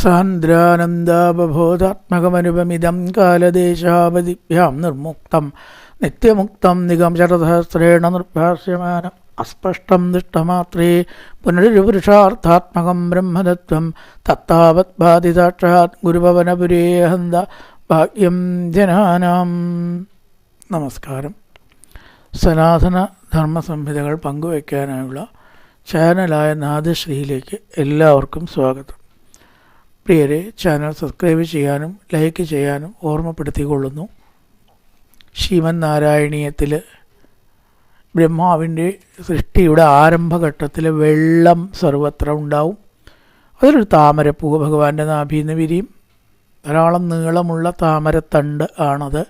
സാന്ദ്രാനന്ദാപബോധാത്മകമനുപമിതം കാലദേശാവധിഭ്യാം നിർമുക്തം നിത്യമുക്തം നിഗംശരസഹസ്രേണ നിർഭാസ്യമാനം അസ്പഷ്ടം ദൃഷ്ടമാത്രേ പുനരുപുരുഷാർത്ഥാത്മകം ബ്രഹ്മതത്വം തത്താവത് ബാധിസാക്ഷാത് ഗുരുഭവനപുരേ ഹന്ത ഭാഗ്യം ജനാനാം. നമസ്കാരം. സനാതന ധർമ്മസംഹിതകൾ പങ്കുവയ്ക്കാനായുള്ള ചാനലായ നാദശ്രീയിലേക്ക് എല്ലാവർക്കും സ്വാഗതം. പ്രിയരെ, ചാനൽ സബ്സ്ക്രൈബ് ചെയ്യാനും ലൈക്ക് ചെയ്യാനും ഓർമ്മപ്പെടുത്തിക്കൊള്ളുന്നു. ശ്രീമന് നാരായണീയത്തിൽ ബ്രഹ്മാവിൻ്റെ സൃഷ്ടിയുടെ ആരംഭഘട്ടത്തിൽ വെള്ളം സർവത്ര ഉണ്ടാവും. അതിലൊരു താമരപ്പൂവ് ഭഗവാന്റെ നാഭിന്ന് വിരിയും. ധാരാളം നീളമുള്ള താമരത്തണ്ട് ആണത്.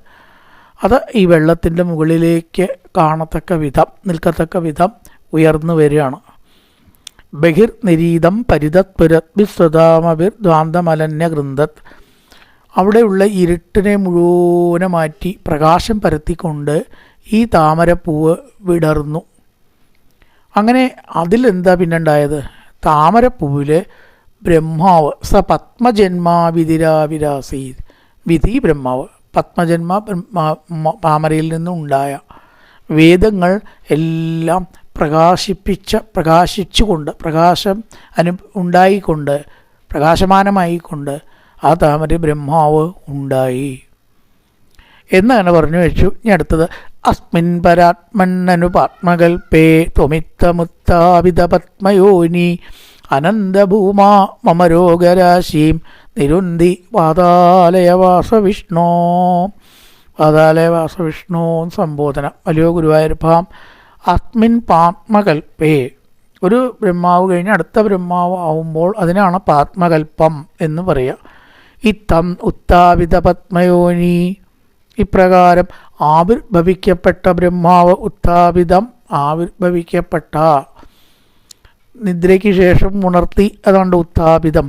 അത് ഈ വെള്ളത്തിൻ്റെ മുകളിലേക്ക് കാണത്തക്ക വിധം, നിൽക്കത്തക്ക വിധം ഉയർന്നു വരികയാണ്. ബഹിർ നിരീതം പരിതത്പുരദ്വിസ്വതാമഭിർ ദ്വാന്തമലന്യ ഗൃന്ഥത്. അവിടെയുള്ള ഇരുട്ടിനെ മുഴുവനെ മാറ്റി പ്രകാശം പരത്തിക്കൊണ്ട് ഈ താമരപ്പൂവ് വിടർന്നു. അങ്ങനെ അതിലെന്താ പിന്നുണ്ടായത്? താമരപ്പൂവിൽ ബ്രഹ്മാവ് സ പത്മജന്മാവിധിരാവിരാസീത്. വിധി ബ്രഹ്മാവ്, പത്മജന്മ താമരയിൽ നിന്നുണ്ടായ വേദങ്ങൾ എല്ലാം പ്രകാശിച്ചുകൊണ്ട് ഉണ്ടായിക്കൊണ്ട് പ്രകാശമാനമായിക്കൊണ്ട് ആ താമര ബ്രഹ്മാവ് ഉണ്ടായി എന്നങ്ങനെ പറഞ്ഞു വെച്ചു. ഇനി അടുത്തത് അസ്മിൻ പരാത്മന്നനുപാത്മകൽപേ ത്വമിത്തമുത്താവിത പത്മയോനി അനന്തഭൂമാ മമ രോഗരാശീം നിരുന്തി പാതാലയവാസവിഷ്ണോ. പാതാലയവാസവിഷ്ണോ സംബോധന. വലിയ ഗുരുവായൂരപ്പാം അസ്മിൻ പാത്മകൽപ്പേ, ഒരു ബ്രഹ്മാവ് കഴിഞ്ഞ് അടുത്ത ബ്രഹ്മാവ് ആവുമ്പോൾ അതിനാണ് പാത്മകൽപ്പം എന്ന് പറയുക. ഇത്തം ഉത്താവിത പത്മയോനി, ഇപ്രകാരം ആവിർഭവിക്കപ്പെട്ട ബ്രഹ്മാവ്, ഉത്താവിതം ആവിർഭവിക്കപ്പെട്ട, നിദ്രയ്ക്ക് ശേഷം ഉണർത്തി, അതുകൊണ്ട് ഉത്താപിതം.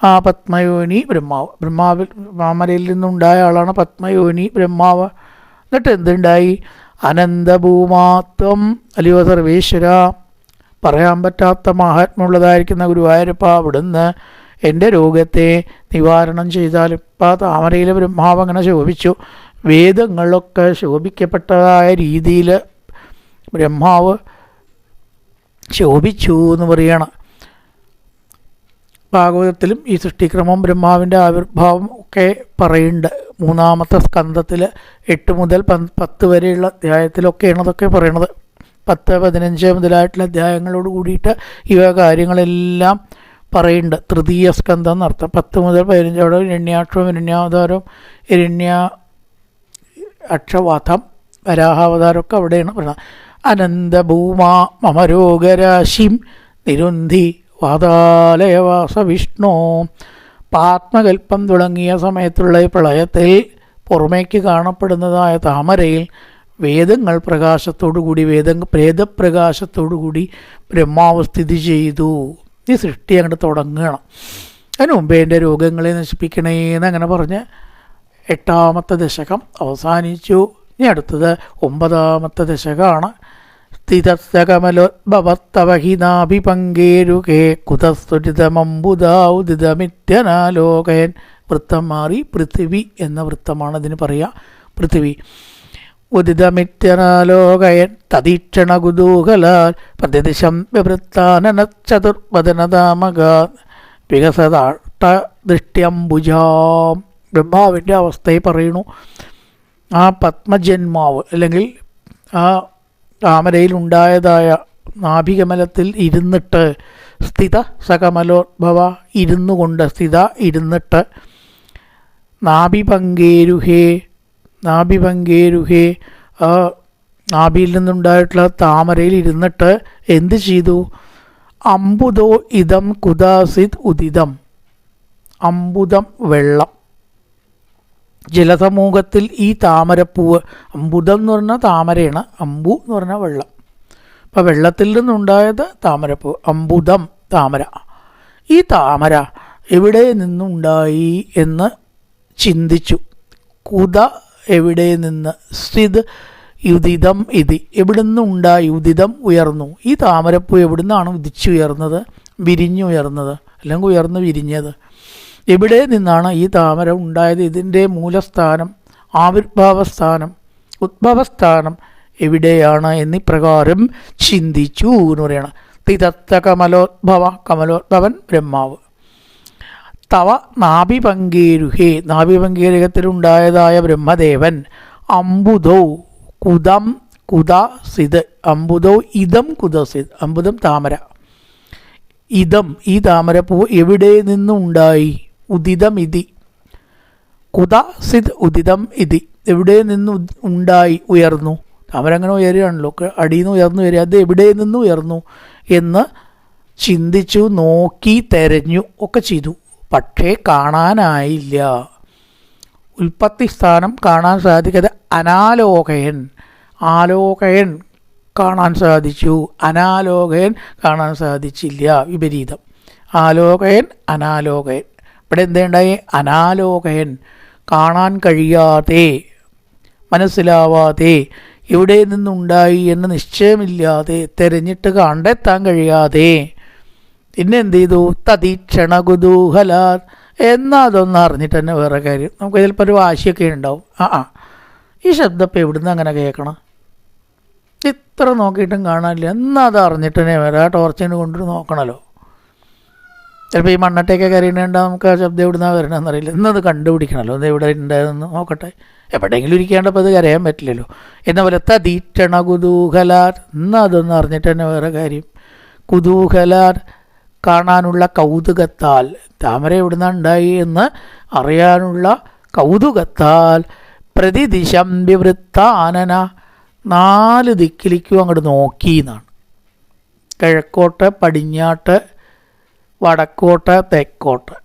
ആ പത്മയോനി ബ്രഹ്മാവിൽ മാമരയിൽ നിന്നുണ്ടായ ആളാണ് പത്മയോനി ബ്രഹ്മാവ്. എന്നിട്ട് എന്തുണ്ടായി? അനന്തഭൂമാത്വം, അല്ലയോ സർവേശ്വര, പറയാൻ പറ്റാത്ത മഹാത്മ്യമുള്ളതായിരിക്കുന്ന ഗുരുവായൂരപ്പ, അവിടുന്ന് എൻ്റെ രോഗത്തെ നിവാരണം ചെയ്താലും. ഇപ്പം ആ താമരയിലെ ബ്രഹ്മാവ് അങ്ങനെ ശോഭിച്ചു. വേദങ്ങളൊക്കെ ശോഭിക്കപ്പെട്ടതായ രീതിയിൽ ബ്രഹ്മാവ് ശോഭിച്ചു എന്ന് പറയണം. ഭാഗവതത്തിലും ഈ സൃഷ്ടിക്രമം ബ്രഹ്മാവിൻ്റെ ആവിർഭാവം ഒക്കെ പറയുന്നുണ്ട്. 3-ാമത്തെ സ്കന്ധത്തിൽ 8 മുതൽ 10 വരെയുള്ള അധ്യായത്തിലൊക്കെയാണ് അതൊക്കെ പറയണത്. 10-15 മുതലായിട്ടുള്ള അധ്യായങ്ങളോട് കൂടിയിട്ട് ഇവ കാര്യങ്ങളെല്ലാം പറയുന്നുണ്ട്. തൃതീയ സ്കന്ധം എന്നർത്ഥം. 10 മുതൽ 15 അവിടെ ഹിരണ്യാക്ഷവും ഹിരണ്യാവതാരവും അക്ഷവാഥം വരാഹാവതാരമൊക്കെ അവിടെയാണ് പറയുന്നത്. അനന്തഭൂമാ മമ രോഗരാശിം നിരുന്ധി വാതാലയവാസവിഷ്ണു. പാത്മകൽപ്പം തുടങ്ങിയ സമയത്തുള്ള ഈ പ്രളയത്തിൽ പുറമേക്ക് കാണപ്പെടുന്നതായ താമരയിൽ വേദങ്ങൾ പ്രകാശത്തോടുകൂടി, വേദപ്രകാശത്തോടുകൂടി ബ്രഹ്മാവ് സ്ഥിതി ചെയ്തു. ഈ സൃഷ്ടി അങ്ങോട്ട് തുടങ്ങണം. അതിന് മുമ്പേ എൻ്റെ രോഗങ്ങളെ നശിപ്പിക്കണേന്ന് അങ്ങനെ പറഞ്ഞ് 8-ാമത്തെ ദശകം അവസാനിച്ചു. ഇനി അടുത്തത് 9-ാമത്തെ ദശകമാണ്. സ്ഥിതസ്തകമലോദ്ഭവത്തവഹിനാഭിപങ്കേരുകേ കുതസ്തുരിതമംബുദാവുദിതമിത്യനാലോകയൻ. വൃത്തം മാറി പൃഥിവി എന്ന വൃത്തമാണ് ഇതിന് പറയുക. പൃഥിവി ഉദിതമിത്യനാലോകയൻ തദീക്ഷണ കുതൂഹലാൽ പ്രതിദിശം വിവൃത്താനനച്ചതുർവദനതാമകാ വികസതാഷ്ടദൃഷ്ട്യംബുജാം. ബ്രഹ്മാവിൻ്റെ അവസ്ഥയെ പറയുന്നു. ആ പത്മജന്മാവ് അല്ലെങ്കിൽ ആ താമരയിൽ ഉണ്ടായതായ നാഭികമലത്തിൽ ഇരുന്നിട്ട്, സ്ഥിത സകമലോദ്ഭവ, ഇരുന്നിട്ട്, നാഭിപങ്കേരുഹേ ആ നാഭിയിൽ നിന്നുണ്ടായിട്ടുള്ള താമരയിൽ ഇരുന്നിട്ട് എന്ത് ചെയ്തു? അംബുദോ ഇതം കുദാസിത് ഉദിതം. അംബുദം വെള്ളം. ജലസമൂഹത്തിൽ ഈ താമരപ്പൂവ്, അമ്പുദം എന്ന് പറഞ്ഞാൽ താമരയാണ്, അമ്പു എന്ന് പറഞ്ഞാൽ വെള്ളം. അപ്പോൾ വെള്ളത്തിൽ നിന്നുണ്ടായത് താമരപ്പൂവ്, അമ്പുദം താമര. ഈ താമര എവിടെ നിന്നുണ്ടായി എന്ന് ചിന്തിച്ചു. കുത എവിടെ നിന്ന്, സ്ഥിത് ഉദിതം ഇതി, എവിടെ നിന്നുണ്ടായി? ഉദിതം ഉയർന്നു. ഈ താമരപ്പൂ എവിടെ നിന്നാണ് ഉദിച്ചുയർന്നത്, വിരിഞ്ഞുയർന്നത്, അല്ലെങ്കിൽ ഉയർന്നു വിരിഞ്ഞത്? എവിടെ നിന്നാണ് ഈ താമര ഉണ്ടായത്, ഇതിൻ്റെ മൂലസ്ഥാനം, ആവിർഭാവസ്ഥാനം, ഉദ്ഭവസ്ഥാനം എവിടെയാണ് എന്നിപ്രകാരം ചിന്തിച്ചു എന്ന് പറയണം. തിതത്ത കമലോദ്ഭവ, കമലോദ്ഭവൻ ബ്രഹ്മാവ്. തവ നാഭിപങ്കേരുഹേ, നാഭിപങ്കേരുഹത്തിലുണ്ടായതായ ബ്രഹ്മദേവൻ അംബുദോ കുദം കുദസിത്, അംബുദോ ഇതം കുദസിത്, അംബുദം താമര, ഇതം ഈ താമരപ്പൂ എവിടെ നിന്നുണ്ടായി, ഉദിതം ഇതി, കുദസിത് ഉദിതം ഇതി, എവിടെ നിന്ന് ഉണ്ടായി, ഉയർന്നു. താമര അങ്ങനെ ഉയരുകയാണല്ലോ, അടിയിൽ നിന്ന് ഉയർന്നു വരിക, അത് എവിടെ നിന്ന് ഉയർന്നു എന്ന് ചിന്തിച്ചു, നോക്കി, തെരഞ്ഞു ഒക്കെ ചെയ്തു. പക്ഷേ കാണാനായില്ല. ഉൽപ്പത്തി സ്ഥാനം കാണാൻ സാധിക്കാതെ അനാലോകയൻ, ആലോകയൻ കാണാൻ സാധിച്ചു, അനാലോകയൻ കാണാൻ സാധിച്ചില്ല. വിപരീതം. ആലോകയൻ അനാലോകയൻ. ഇവിടെ എന്തുണ്ടായി? അനാലോകയൻ, കാണാൻ കഴിയാതെ, മനസ്സിലാവാതെ, എവിടെ നിന്നുണ്ടായി എന്ന് നിശ്ചയമില്ലാതെ, തിരഞ്ഞിട്ട് കണ്ടെത്താൻ കഴിയാതെ. പിന്നെ എന്ത് ചെയ്തു? തതീക്ഷണ കുതൂഹലാൽ, എന്നാൽ അതൊന്നും അറിഞ്ഞിട്ട് തന്നെ വേറെ കാര്യം. നമുക്ക് ചിലപ്പോൾ ഒരു വാശിയൊക്കെ ഉണ്ടാവും. ഈ ശബ്ദം ഇപ്പം എവിടുന്ന് അങ്ങനെ കേൾക്കണം, ഇത്ര നോക്കിയിട്ടും കാണാനില്ല, എന്നാൽ അത് അറിഞ്ഞിട്ട് തന്നെ വേറെ ആ ടോർച്ചിന് കൊണ്ടിട്ട് നോക്കണമല്ലോ. ചിലപ്പോൾ ഈ മണ്ണട്ടയൊക്കെ കരയണേണ്ടാവും, നമുക്ക് ആ ശബ്ദം എവിടുന്നാണ് വരണമെന്നറിയില്ല, ഇന്നത് കണ്ടുപിടിക്കണമല്ലോ, ഇത് എവിടെ ഉണ്ടായതെന്ന് നോക്കട്ടെ. എവിടെയെങ്കിലും ഇരിക്കാണ്ടപ്പോൾ അത് കരയാൻ പറ്റില്ലല്ലോ. എന്ന പോലെ തതീക്ഷണ കുതൂഹലാർ, എന്നാൽ അതൊന്നും അറിഞ്ഞിട്ട് തന്നെ വേറെ കാര്യം. കുതൂഹലാർ കാണാനുള്ള കൗതുകത്താൽ, താമര എവിടുന്നാണ് ഉണ്ടായി എന്ന് അറിയാനുള്ള കൗതുകത്താൽ, പ്രതിദിശം വിവൃത്താനന, 4 ദിക്കിലേക്കും അങ്ങോട്ട് നോക്കി എന്നാണ്. കിഴക്കോട്ട്, പടിഞ്ഞാട്ട്, വടക്കോട്ട്, തെക്കോട്ട്,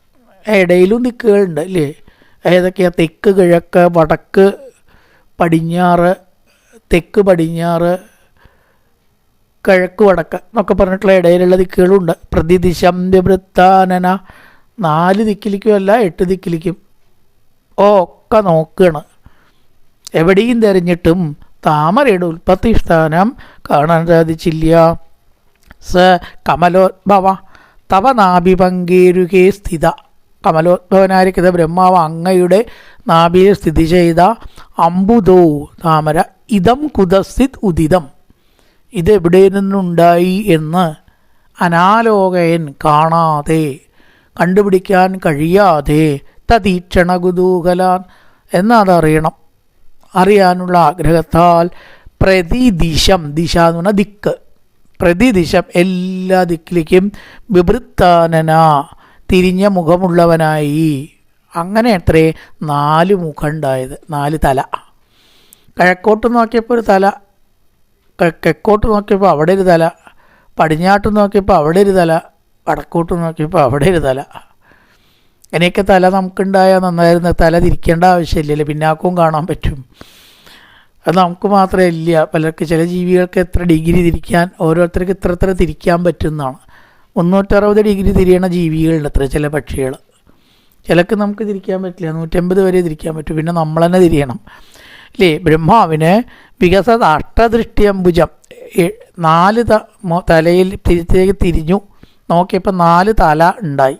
ഇടയിലും ദിക്കുകളുണ്ട് അല്ലേ? ഏതൊക്കെയാണ്? തെക്ക്, കിഴക്ക്, വടക്ക്, പടിഞ്ഞാറ്, തെക്ക്, പടിഞ്ഞാറ്, കിഴക്ക്, വടക്ക് എന്നൊക്കെ പറഞ്ഞിട്ടുള്ള ഇടയിലുള്ള ദിക്കുകളുണ്ട്. പ്രതിദിശം വിവൃത്താനന, 4 ദിക്കിലേക്കും അല്ല 8 ദിക്കിലേക്കും ഒക്കെ നോക്കുകയാണ്. എവിടെയും തിരഞ്ഞിട്ടും താമരയുടെ ഉൽപ്പത്തി സ്ഥാനം കാണാൻ സാധിച്ചില്ല. സ കമലോദ്ഭവ തവ നാഭിപങ്കേരുകേ സ്ഥിത, കമലോദ്ഭവനായിരിക്കുന്ന ബ്രഹ്മാവ് അങ്ങയുടെ നാഭിയിൽ സ്ഥിതി ചെയ്ത അംബുദോ താമര, ഇതം കുദസ്ഥിത് ഉദിതം, ഇതെവിടെ നിന്നുണ്ടായി എന്ന് അനാലോകയൻ കാണാതെ, കണ്ടുപിടിക്കാൻ കഴിയാതെ, തതീക്ഷണ കുതൂഹലാൻ എന്നതറിയണം, അറിയാനുള്ള ആഗ്രഹത്താൽ, പ്രതിദിശം, ദിശ എന്ന് പറഞ്ഞാൽ ദിക്ക്, പ്രതിദിശം എല്ലാ ദിക്കിലേക്കും, വിവൃത്താനന തിരിഞ്ഞ മുഖമുള്ളവനായി. അങ്ങനെ അത്രേ 4 മുഖം ഉണ്ടായത്, 4 തല. കിഴക്കോട്ട് നോക്കിയപ്പോൾ ഒരു തല, തെക്കോട്ട് നോക്കിയപ്പോൾ അവിടെ ഒരു തല, പടിഞ്ഞാട്ട് നോക്കിയപ്പോൾ അവിടെ ഒരു തല, വടക്കോട്ട് നോക്കിയപ്പോൾ അവിടെ ഒരു തല. അങ്ങനെയൊക്കെ തല നമുക്കുണ്ടായാൽ നന്നായിരുന്നു. തല തിരിക്കേണ്ട ആവശ്യമില്ലല്ലോ, പിന്നാക്കവും കാണാൻ പറ്റും. അത് നമുക്ക് മാത്രമേ ഇല്ല, പലർക്ക് ചില ജീവികൾക്ക് എത്ര ഡിഗ്രി തിരിക്കാൻ, ഓരോരുത്തർക്ക് ഇത്ര തിരിക്കാൻ പറ്റുന്നതാണ്. 360 ഡിഗ്രി തിരിയണ ജീവികളുണ്ട് അത്ര ചില പക്ഷികൾ. ചിലക്ക് നമുക്ക് തിരിക്കാൻ പറ്റില്ല, 150 വരെ തിരിക്കാൻ പറ്റും. പിന്നെ നമ്മൾ തന്നെ തിരിയണം അല്ലേ? ബ്രഹ്മാവിന് വികസത അഷ്ടദൃഷ്ടിയംബുജം, 4 തലയിൽ തിരിച്ചേക്ക് തിരിഞ്ഞു നോക്കിയപ്പോൾ 4 തല ഉണ്ടായി.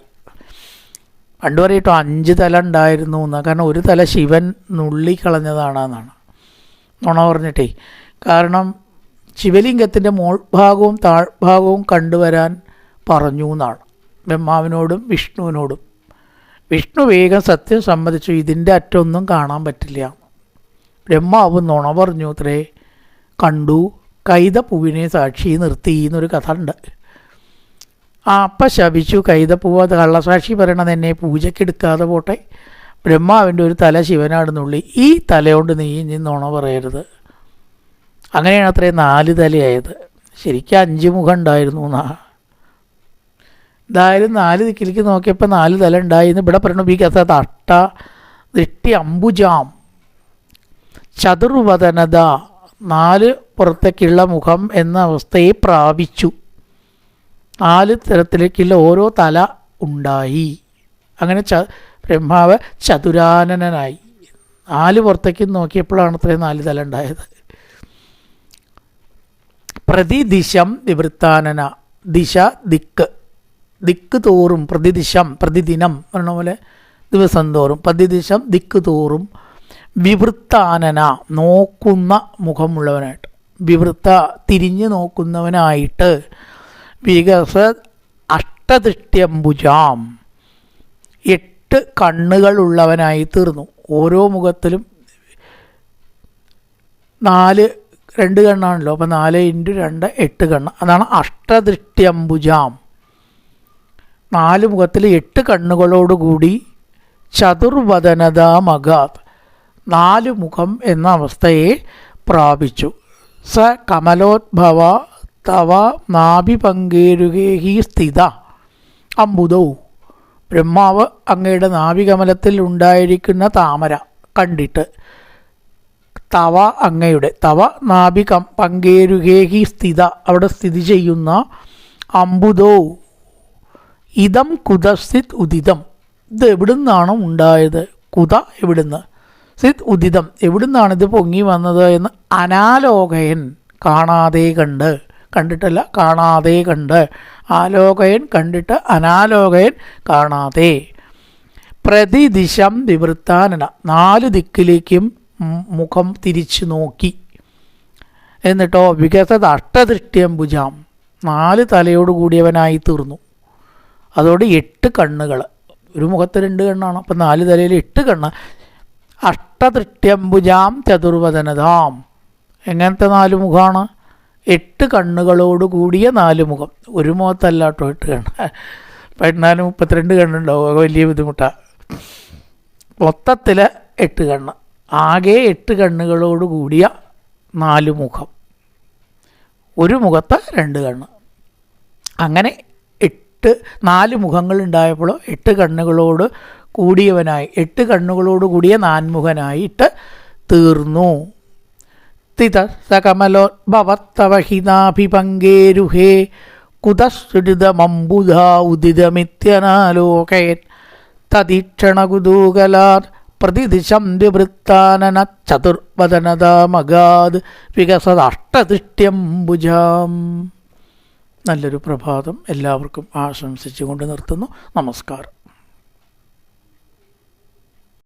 പണ്ട് പറയട്ടോ 5 തല ഉണ്ടായിരുന്നു എന്നാണ്. കാരണം ഒരു തല ശിവൻ നുള്ളിക്കളഞ്ഞതാണെന്നാണ് നുണ പറഞ്ഞിട്ടേ. കാരണം ശിവലിംഗത്തിൻ്റെ മോൾഭാഗവും താഴ്ഭാഗവും കണ്ടുവരാൻ പറഞ്ഞു എന്നാണ് ബ്രഹ്മാവിനോടും വിഷ്ണുവിനോടും. വിഷ്ണു വേഗം സത്യം സമ്മതിച്ചു, ഇതിൻ്റെ അറ്റൊന്നും കാണാൻ പറ്റില്ല. ബ്രഹ്മാവ് നുണ പറഞ്ഞു അത്രേ, കണ്ടു, കൈതപ്പൂവിനെ സാക്ഷി നിർത്തി എന്നൊരു കഥ ഉണ്ട്. അപ്പം ശപിച്ചു, കൈതപ്പൂവ് അത് കള്ളസാക്ഷി പറയണത് എന്നെ പൂജയ്ക്കെടുക്കാതെ പോട്ടെ, ബ്രഹ്മാവിൻ്റെ ഒരു തല ശിവനാടുന്നുള്ളി, ഈ തലയോണ്ട് നീ ഇനി നുണ പറയരുത്. അങ്ങനെയാണ് അത്രയും 4 തലയായത്. ശരിക്കും 5 മുഖം ഉണ്ടായിരുന്നു എന്നാ. എന്തായാലും 4 ദിക്കിലേക്ക് നോക്കിയപ്പോൾ 4 തല ഉണ്ടായിരുന്നു. ഇവിടെ പറയണു ഈ കഥ അട്ട ദൃഷ്ടി അംബുജാം ചതുർവദനത, 4 പുറത്തേക്കുള്ള മുഖം എന്ന അവസ്ഥയെ പ്രാപിച്ചു. 4 തരത്തിലേക്കുള്ള ഓരോ തല ഉണ്ടായി. അങ്ങനെ ബ്രഹ്മാവ് ചതുരാനനായി. 4 പുറത്തേക്ക് നോക്കിയപ്പോഴാണ് അത്രയും 4 തല ഉണ്ടായത്. പ്രതിദിശം വിവൃത്താനന, ദിശ ദിക്ക്, ദിക്ക് തോറും, പ്രതിദിശം പ്രതിദിനം പറഞ്ഞ പോലെ ദിവസം തോറും, പ്രതിദിശം ദിക്ക് തോറും, വിവൃത്താനന നോക്കുന്ന മുഖമുള്ളവനായിട്ട്, വിവൃത്ത തിരിഞ്ഞു നോക്കുന്നവനായിട്ട്, വികസ അഷ്ടദൃഷ്ട്യംബുജാം 8 കണ്ണുകളുള്ളവനായി തീർന്നു. ഓരോ മുഖത്തിലും 2 കണ്ണാണല്ലോ, അപ്പോൾ 4 × 2 8 കണ്ണ്. അതാണ് അഷ്ടദൃഷ്ട്യംബുജാം. 4 മുഖത്തിൽ 8 കണ്ണുകളോടുകൂടി ചതുർവദനതാമഗാത് 4 മുഖം എന്ന അവസ്ഥയെ പ്രാപിച്ചു. സ കമലോദ്ഭവ തവ നാഭിപങ്കേരുകേഹി സ്ഥിത അംബുദൗ. ബ്രഹ്മാവ് അങ്ങയുടെ നാഭികമലത്തിൽ ഉണ്ടായിരിക്കുന്ന താമര കണ്ടിട്ട്, തവ അങ്ങയുടെ, തവ നാഭികം പങ്കേരുകേഹി സ്ഥിത അവിടെ സ്ഥിതി ചെയ്യുന്ന, അംബുദോ ഇതം കുതസ്ഥിത് ഉദിതം ഇത് എവിടുന്നാണ് ഉണ്ടായത്, കുത എവിടുന്ന്, സിത് ഉദിതം എവിടുന്നാണ് ഇത് പൊങ്ങി വന്നത് എന്ന് അനാലോകയൻ കാണാതെ കണ്ട്, കണ്ടിട്ടല്ല കാണാതെ കണ്ട്, ആലോകയൻ കണ്ടിട്ട് അനാലോകയൻ കാണാതെ, പ്രതിദിശം വിവൃത്താനന 4 ദിക്കിലേക്കും മുഖം തിരിച്ചു നോക്കി. എന്നിട്ടോ വികസത അഷ്ടദൃഷ്ട്യംബുജാം 4 തലയോട് കൂടിയവനായി തീർന്നു. അതോടെ 8 കണ്ണുകൾ, ഒരു മുഖത്ത് 2 കണ്ണാണ്, അപ്പം 4 തലയിൽ 8 കണ്ണ്. അഷ്ടദൃഷ്ട്യംബുജാം ചതുർവദനതാം എങ്ങനത്തെ 4 മുഖമാണ്? 8 കണ്ണുകളോട് കൂടിയ 4 മുഖം. ഒരു മുഖത്തല്ല കേട്ടോ 8 കണ്ണ്. 14 32 കണ്ണുണ്ടാവും, വലിയ ബുദ്ധിമുട്ടാണ്. മൊത്തത്തിൽ 8 കണ്ണ്, ആകെ 8 കണ്ണുകളോട് കൂടിയ 4 മുഖം, ഒരു മുഖത്ത് 2 കണ്ണ്. അങ്ങനെ 4 മുഖങ്ങളുണ്ടായപ്പോൾ 8 കണ്ണുകളോട് കൂടിയവനായി, 8 കണ്ണുകളോട് കൂടിയ 4മുഖനായിട്ട് തീർന്നു. തിത സകമലോദ്ഭവത്തവ ഹിനാഭിപങ്കേരുഹേ കുതസ്സുരിതമംബുധാ ഉദിതമിത്യനാലോകയൻ തദീക്ഷണകുതൂകലാത് പ്രതിദിശം വിവൃത്താനന ചതുർവദനതാമഗാത് വികസദഷ്ടദൃഷ്ട്യംബുജാം. നല്ലൊരു പ്രഭാതം എല്ലാവർക്കും ആശംസിച്ചുകൊണ്ട് നിർത്തുന്നു. നമസ്കാരം.